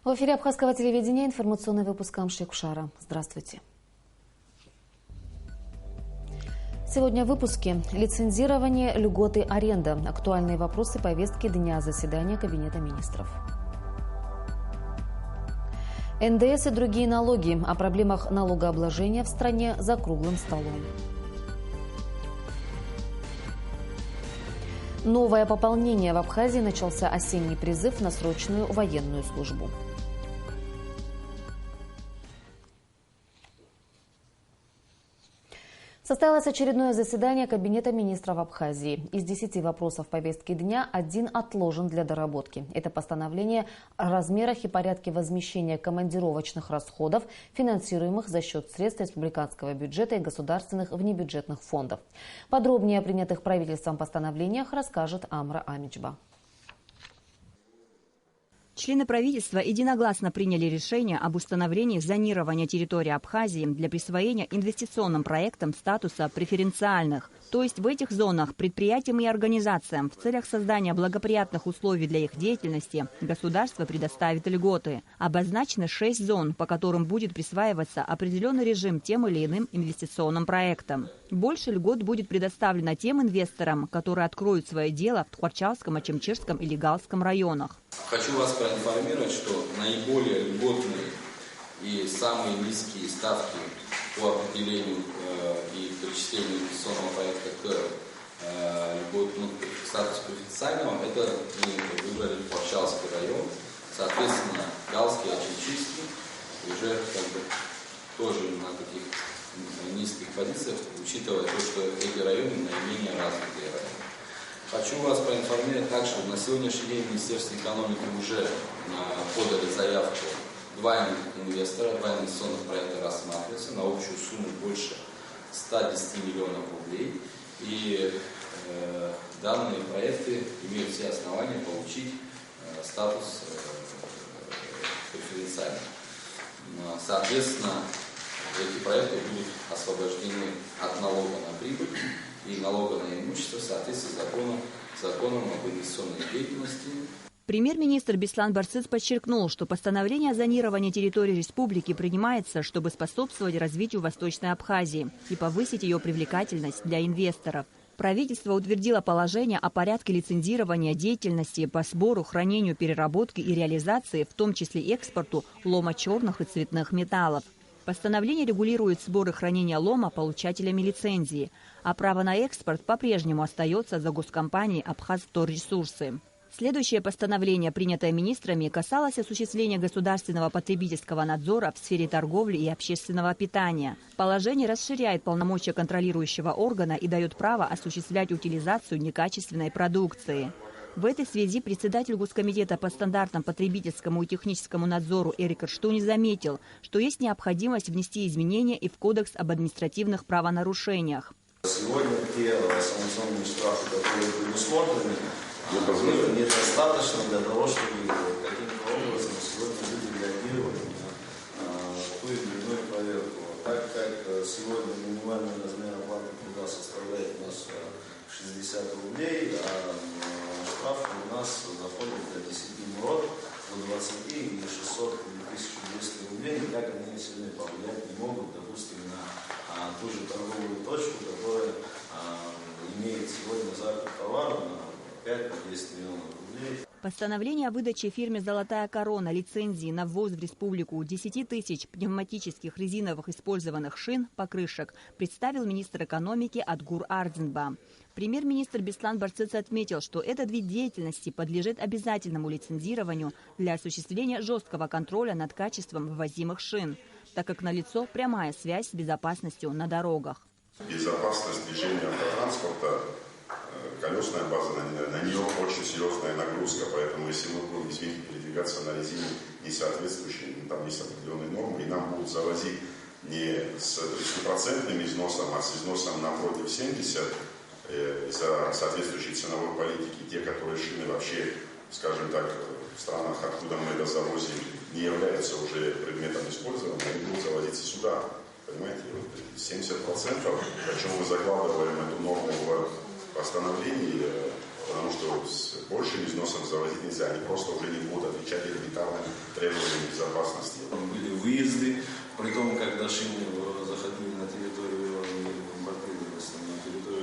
В эфире Абхазского телевидения информационный выпуск Амши Кушара. Здравствуйте. Сегодня в выпуске лицензирование, льготы, аренда. Актуальные вопросы повестки дня заседания Кабинета министров. НДС и другие налоги. О проблемах налогообложения в стране за круглым столом. Новое пополнение. В Абхазии начался осенний призыв на срочную военную службу. Состоялось очередное заседание Кабинета министров Абхазии. Из 10 вопросов повестки дня один отложен для доработки. Это постановление о размерах и порядке возмещения командировочных расходов, финансируемых за счет средств республиканского бюджета и государственных внебюджетных фондов. Подробнее о принятых правительством постановлениях расскажет Амра Амичба. Члены правительства единогласно приняли решение об установлении зонирования территории Абхазии для присвоения инвестиционным проектам статуса преференциальных. То есть в этих зонах предприятиям и организациям в целях создания благоприятных условий для их деятельности государство предоставит льготы. Обозначено 6 зон, по которым будет присваиваться определенный режим тем или иным инвестиционным проектам. Больше льгот будет предоставлено тем инвесторам, которые откроют свое дело в Тхварчалском, Ачимчирском и Лигалском районах. Хочу вас проинформировать, что наиболее льготные и самые низкие ставки по определению и причислению инвестиционного проекта к статусу преференциального, это мы выбрали Тхварчалский район, соответственно, Галский, Ачимчирский, уже тоже на таких низких позициях, учитывая то, что эти районы наименее развитые районы. Хочу вас проинформировать также, что на сегодняшний день в Министерстве экономики уже подали заявку 2 инвестора, 2 инвестиционных проекта рассматриваются на общую сумму больше 110 миллионов рублей. И данные проекты имеют все основания получить статус преференциальный. Соответственно, эти проекты будут освобождены от налога на прибыль и налога на имущество в соответствии с законом об инвестиционной деятельности. Премьер-министр Беслан Барцыц подчеркнул, что постановление о зонировании территории республики принимается, чтобы способствовать развитию Восточной Абхазии и повысить ее привлекательность для инвесторов. Правительство утвердило положение о порядке лицензирования деятельности по сбору, хранению, переработке и реализации, в том числе экспорту, лома черных и цветных металлов. Постановление регулирует сбор и хранение лома получателями лицензии, а право на экспорт по-прежнему остается за госкомпанией «Абхазвторресурсы». Следующее постановление, принятое министрами, касалось осуществления государственного потребительского надзора в сфере торговли и общественного питания. Положение расширяет полномочия контролирующего органа и дает право осуществлять утилизацию некачественной продукции. В этой связи председатель Госкомитета по стандартам потребительскому и техническому надзору Эрик Эрштуни заметил, что есть необходимость внести изменения и в Кодекс об административных правонарушениях. Сегодня те санкционные штрафы, которые предусмотрены, недостаточно для того, чтобы каким-то образом сегодня люди реагировали на ту или иную проверку. Так как сегодня минимальный размер оплаты труда составляет у нас 60 рублей, а штрафы у нас доходят до 10 МРОТ, до 20 и 600 1200 рублей. Никак они сегодня повлиять не могут, допустим, на ту же торговую точку, которая имеет сегодня закуп товара на 5-10 миллионов рублей. Постановление о выдаче фирме «Золотая корона» лицензии на ввоз в республику 10 тысяч пневматических резиновых использованных шин, покрышек, представил министр экономики Адгур Ардзинба. Премьер-министр Беслан Барцыц отметил, что этот вид деятельности подлежит обязательному лицензированию для осуществления жесткого контроля над качеством вывозимых шин, так как налицо прямая связь с безопасностью на дорогах. Безопасность движения автотранспорта, колесная база, на нее очень серьезная нагрузка, поэтому если мы будем передвигаться на резине не соответствующей, там есть определенные нормы, и нам будут завозить не с 30% износом, а с износом напротив 70% из-за соответствующей ценовой политики, те, которые шины вообще, скажем так, в странах, откуда мы это завозим, не являются уже предметом использования, они будут завозиться сюда. Понимаете, 70%, причем мы закладываем эту норму в постановлении потому что с большим износом завозить нельзя, они просто уже не будут отвечать элементарным требованиям безопасности. Были выезды, при том, когда шины заходили на территорию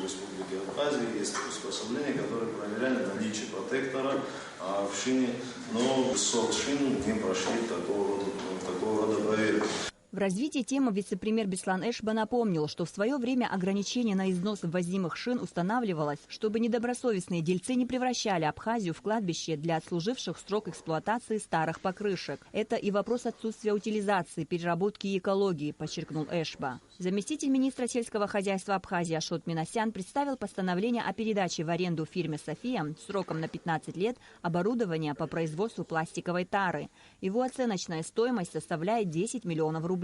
Республики Абхазии, есть приспособления, которые проверяли наличие протектора в шине, но сорт шин не прошли такого рода проверки. В развитии темы вице-премьер Беслан Эшба напомнил, что в свое время ограничение на износ ввозимых шин устанавливалось, чтобы недобросовестные дельцы не превращали Абхазию в кладбище для отслуживших срок эксплуатации старых покрышек. Это и вопрос отсутствия утилизации, переработки и экологии, подчеркнул Эшба. Заместитель министра сельского хозяйства Абхазии Ашот Минасян представил постановление о передаче в аренду фирме «София» сроком на 15 лет оборудования по производству пластиковой тары. Его оценочная стоимость составляет 10 миллионов рублей.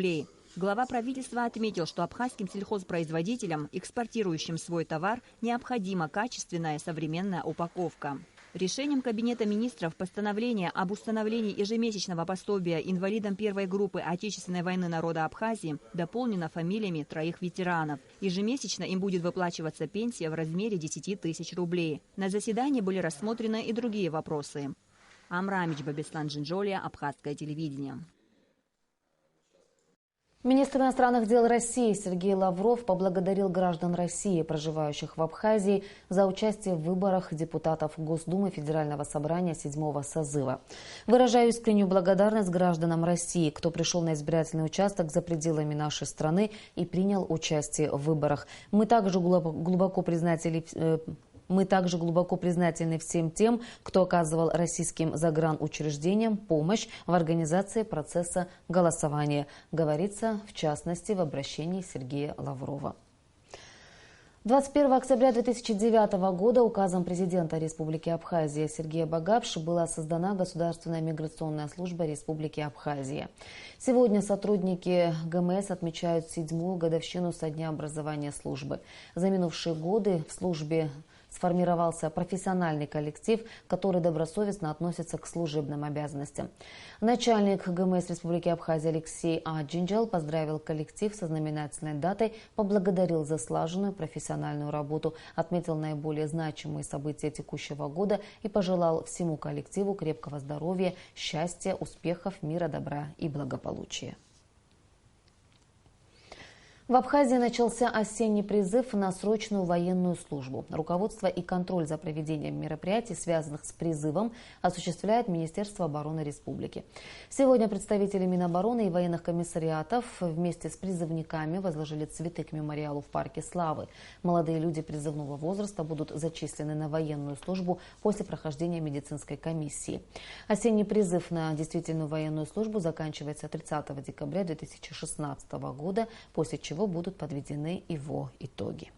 Глава правительства отметил, что абхазским сельхозпроизводителям, экспортирующим свой товар, необходима качественная современная упаковка. Решением Кабинета министров постановление об установлении ежемесячного пособия инвалидам первой группы Отечественной войны народа Абхазии дополнено фамилиями 3 ветеранов. Ежемесячно им будет выплачиваться пенсия в размере 10 тысяч рублей. На заседании были рассмотрены и другие вопросы. Амрамич Бабислан Джинджолия, Абхазское телевидение. Министр иностранных дел России Сергей Лавров поблагодарил граждан России, проживающих в Абхазии, за участие в выборах депутатов Госдумы Федерального собрания 7-го созыва. Выражаю искреннюю благодарность гражданам России, кто пришел на избирательный участок за пределами нашей страны и принял участие в выборах. Мы также глубоко признательны всем тем, кто оказывал российским загранучреждениям помощь в организации процесса голосования, говорится в частности в обращении Сергея Лаврова. 21 октября 2009 года указом президента Республики Абхазия Сергея Багапши была создана Государственная миграционная служба Республики Абхазия. Сегодня сотрудники ГМС отмечают 7-ю годовщину со дня образования службы. За минувшие годы в службе сформировался профессиональный коллектив, который добросовестно относится к служебным обязанностям. Начальник ГМС Республики Абхазия Алексей Аджинджал поздравил коллектив со знаменательной датой, поблагодарил за слаженную профессиональную работу, отметил наиболее значимые события текущего года и пожелал всему коллективу крепкого здоровья, счастья, успехов, мира, добра и благополучия. В Абхазии начался осенний призыв на срочную военную службу. Руководство и контроль за проведением мероприятий, связанных с призывом, осуществляет Министерство обороны Республики. Сегодня представители Минобороны и военных комиссариатов вместе с призывниками возложили цветы к мемориалу в Парке Славы. Молодые люди призывного возраста будут зачислены на военную службу после прохождения медицинской комиссии. Осенний призыв на действительную военную службу заканчивается 30 декабря 2016 года, после чего будут подведены его итоги.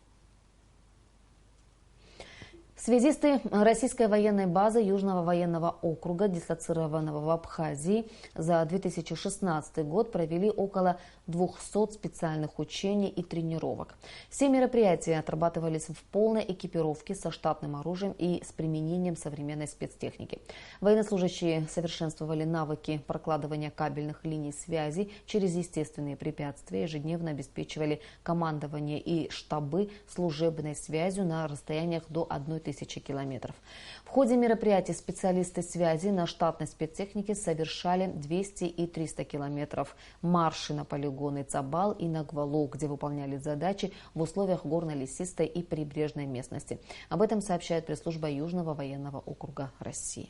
Связисты российской военной базы Южного военного округа, дислоцированного в Абхазии, за 2016 год провели около 200 специальных учений и тренировок. Все мероприятия отрабатывались в полной экипировке со штатным оружием и с применением современной спецтехники. Военнослужащие совершенствовали навыки прокладывания кабельных линий связи через естественные препятствия, ежедневно обеспечивали командование и штабы служебной связью на расстояниях до 1000 километров. В ходе мероприятий специалисты связи на штатной спецтехнике совершали 200 и 300 километров марши на полигоны Цабал и Нагвалу, где выполняли задачи в условиях горно-лесистой и прибрежной местности. Об этом сообщает пресс-служба Южного военного округа России.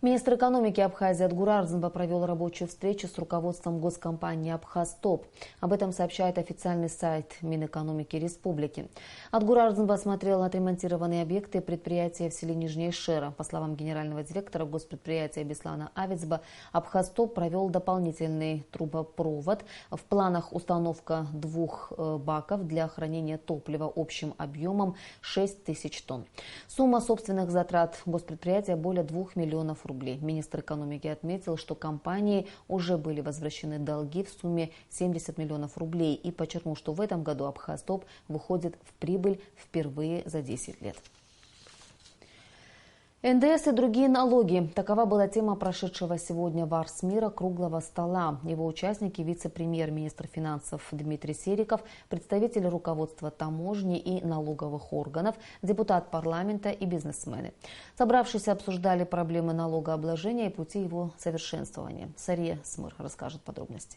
Министр экономики Абхазии Адгур Арзанба провел рабочую встречу с руководством госкомпании «Абхазтоп». Об этом сообщает официальный сайт Минэкономики Республики. Адгур Арзанба осмотрел отремонтированные объекты предприятия в селе Нижняя Шера. По словам генерального директора госпредприятия Беслана Авицба, «Абхазтоп» провел дополнительный трубопровод. В планах установка 2 баков для хранения топлива общим объемом 6000 тонн. Сумма собственных затрат госпредприятия более 2 миллионов рублей. Министр экономики отметил, что компании уже были возвращены долги в сумме 70 миллионов рублей и подчеркнул, что в этом году Абхазтоп выходит в прибыль впервые за 10 лет. НДС и другие налоги. Такова была тема прошедшего сегодня в Арс мира круглого стола. Его участники – вице-премьер-министр финансов Дмитрий Сериков, представители руководства таможни и налоговых органов, депутат парламента и бизнесмены. Собравшиеся обсуждали проблемы налогообложения и пути его совершенствования. Сария Смыр расскажет подробности.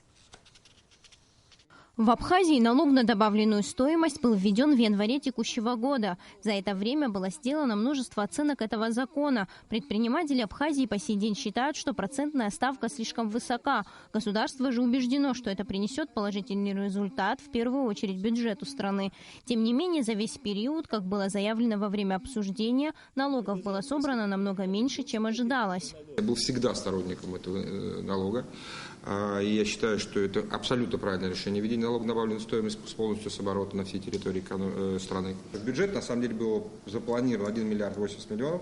В Абхазии налог на добавленную стоимость был введен в январе текущего года. За это время было сделано множество оценок этого закона. Предприниматели Абхазии по сей день считают, что процентная ставка слишком высока. Государство же убеждено, что это принесет положительный результат, в первую очередь бюджету страны. Тем не менее, за весь период, как было заявлено во время обсуждения, налогов было собрано намного меньше, чем ожидалось. Я был всегда сторонником этого налога. И я считаю, что это абсолютно правильное решение введения налога на добавленную стоимость полностью с оборота на всей территории страны. Бюджет на самом деле был запланирован 1 миллиард 80 миллионов.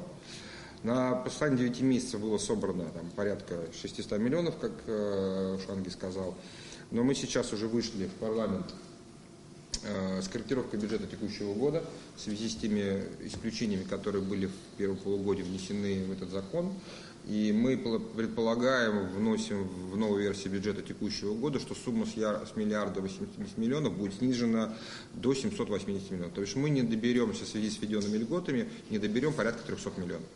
На протяжении 9 месяцев было собрано порядка 600 миллионов, как Шанги сказал. Но мы сейчас уже вышли в парламент с корректировкой бюджета текущего года в связи с теми исключениями, которые были в первом полугодии внесены в этот закон. И мы предполагаем, вносим в новую версию бюджета текущего года, что сумма с миллиарда 80 миллионов будет снижена до 780 миллионов. То есть мы не доберемся в связи с введенными льготами, не доберем порядка 300 миллионов.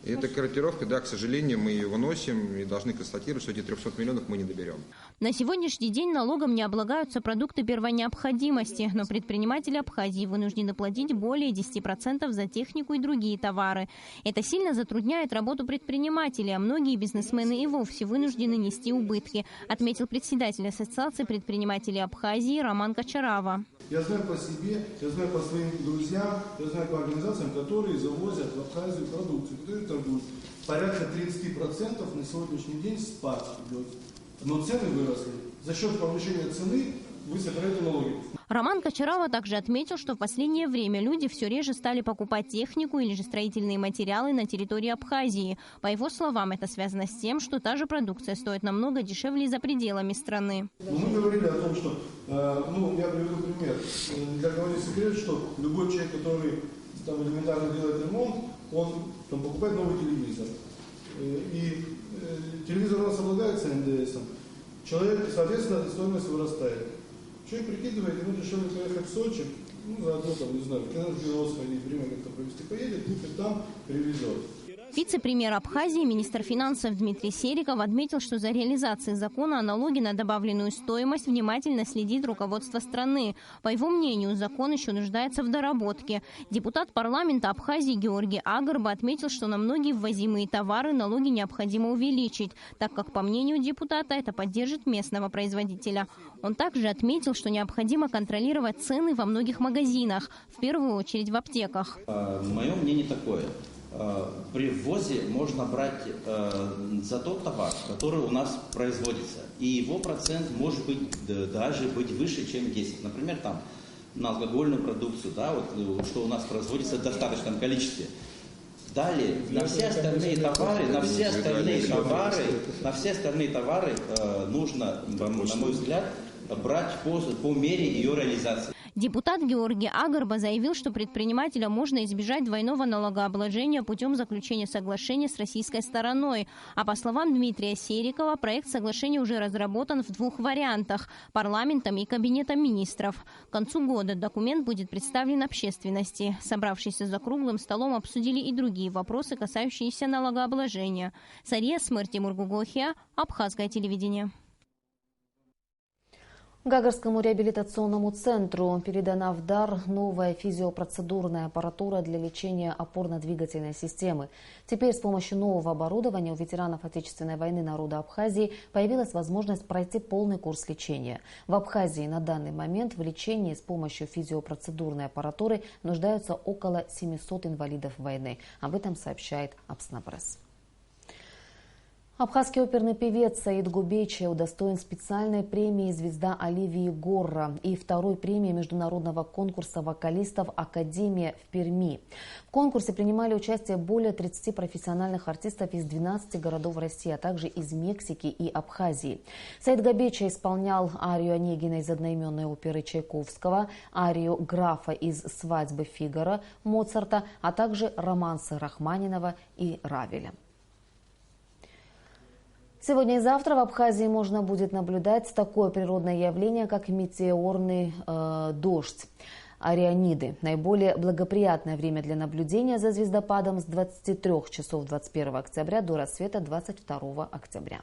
И эта корректировка, да, к сожалению, мы ее выносим и должны констатировать, что эти 300 миллионов мы не доберем. На сегодняшний день налогом не облагаются продукты первой необходимости, но предприниматели Абхазии вынуждены платить более 10% за технику и другие товары. Это сильно затрудняет работу предпринимателей, а многие бизнесмены и вовсе вынуждены нести убытки, отметил председатель Ассоциации предпринимателей Абхазии Роман Кочарава. Я знаю по себе, я знаю по своим друзьям, я знаю по организациям, которые завозят в Абхазию продукцию, которые торгуют. Порядка 30% на сегодняшний день спад идет. Но цены выросли. За счет повышения цены вы собираете налоги. Роман Кочарава также отметил, что в последнее время люди все реже стали покупать технику или же строительные материалы на территории Абхазии. По его словам, это связано с тем, что та же продукция стоит намного дешевле за пределами страны. Мы говорили о том, что, я приведу пример. Для кого не секрет, что любой человек, который элементарно делает ремонт, он покупает новый телевизор. И телевизор у нас облагается НДСом. Человек, соответственно, стоимость вырастает. Человек прикидывает, ему дешевле поехать в Сочи, заодно не знаю, в бюро сходить, время как-то провести, поедет, купит там, привезет. Вице-премьер Абхазии, министр финансов Дмитрий Сериков отметил, что за реализацией закона о налоге на добавленную стоимость внимательно следит руководство страны. По его мнению, закон еще нуждается в доработке. Депутат парламента Абхазии Георгий Агарба отметил, что на многие ввозимые товары налоги необходимо увеличить, так как, по мнению депутата, это поддержит местного производителя. Он также отметил, что необходимо контролировать цены во многих магазинах, в первую очередь в аптеках. Мое мнение такое. При ввозе можно брать за тот товар, который у нас производится. И его процент может быть даже быть выше, чем 10. Например, на алкогольную продукцию, что у нас производится в достаточном количестве. Далее, на все остальные товары нужно, на мой взгляд, брать по мере ее реализации. Депутат Георгий Агарба заявил, что предпринимателям можно избежать двойного налогообложения путем заключения соглашения с российской стороной. А по словам Дмитрия Серикова, проект соглашения уже разработан в 2 вариантах – парламентом и кабинетом министров. К концу года документ будет представлен общественности. Собравшиеся за круглым столом обсудили и другие вопросы, касающиеся налогообложения. Сария Смыр, Тимур Гугохия, Абхазское телевидение. Гагарскому реабилитационному центру передана в дар новая физиопроцедурная аппаратура для лечения опорно-двигательной системы. Теперь с помощью нового оборудования у ветеранов Отечественной войны народа Абхазии появилась возможность пройти полный курс лечения. В Абхазии на данный момент в лечении с помощью физиопроцедурной аппаратуры нуждаются около 700 инвалидов войны. Об этом сообщает Апснапресс. Абхазский оперный певец Саид Губейчи удостоен специальной премии «Звезда Оливии Горра» и второй премии международного конкурса вокалистов «Академия» в Перми. В конкурсе принимали участие более 30 профессиональных артистов из 12 городов России, а также из Мексики и Абхазии. Саид Губейчи исполнял арию Онегина из одноименной оперы Чайковского, арию Графа из «Свадьбы Фигаро» Моцарта, а также романсы Рахманинова и Равеля. Сегодня и завтра в Абхазии можно будет наблюдать такое природное явление, как метеорный дождь. Ориониды. Наиболее благоприятное время для наблюдения за звездопадом с 23 часов 21 октября до рассвета 22 октября.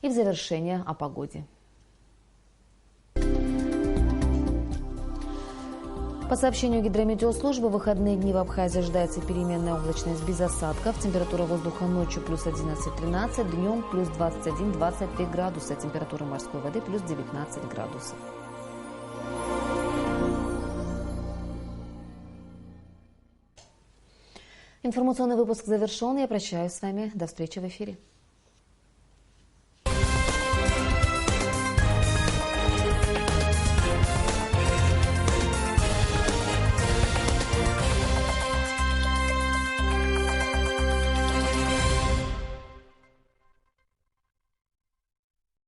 И в завершение о погоде. По сообщению гидрометеослужбы, в выходные дни в Абхазии ожидается переменная облачность без осадков. Температура воздуха ночью плюс 11-13, днем плюс 21-23 градуса. Температура морской воды плюс 19 градусов. Информационный выпуск завершен. Я прощаюсь с вами. До встречи в эфире.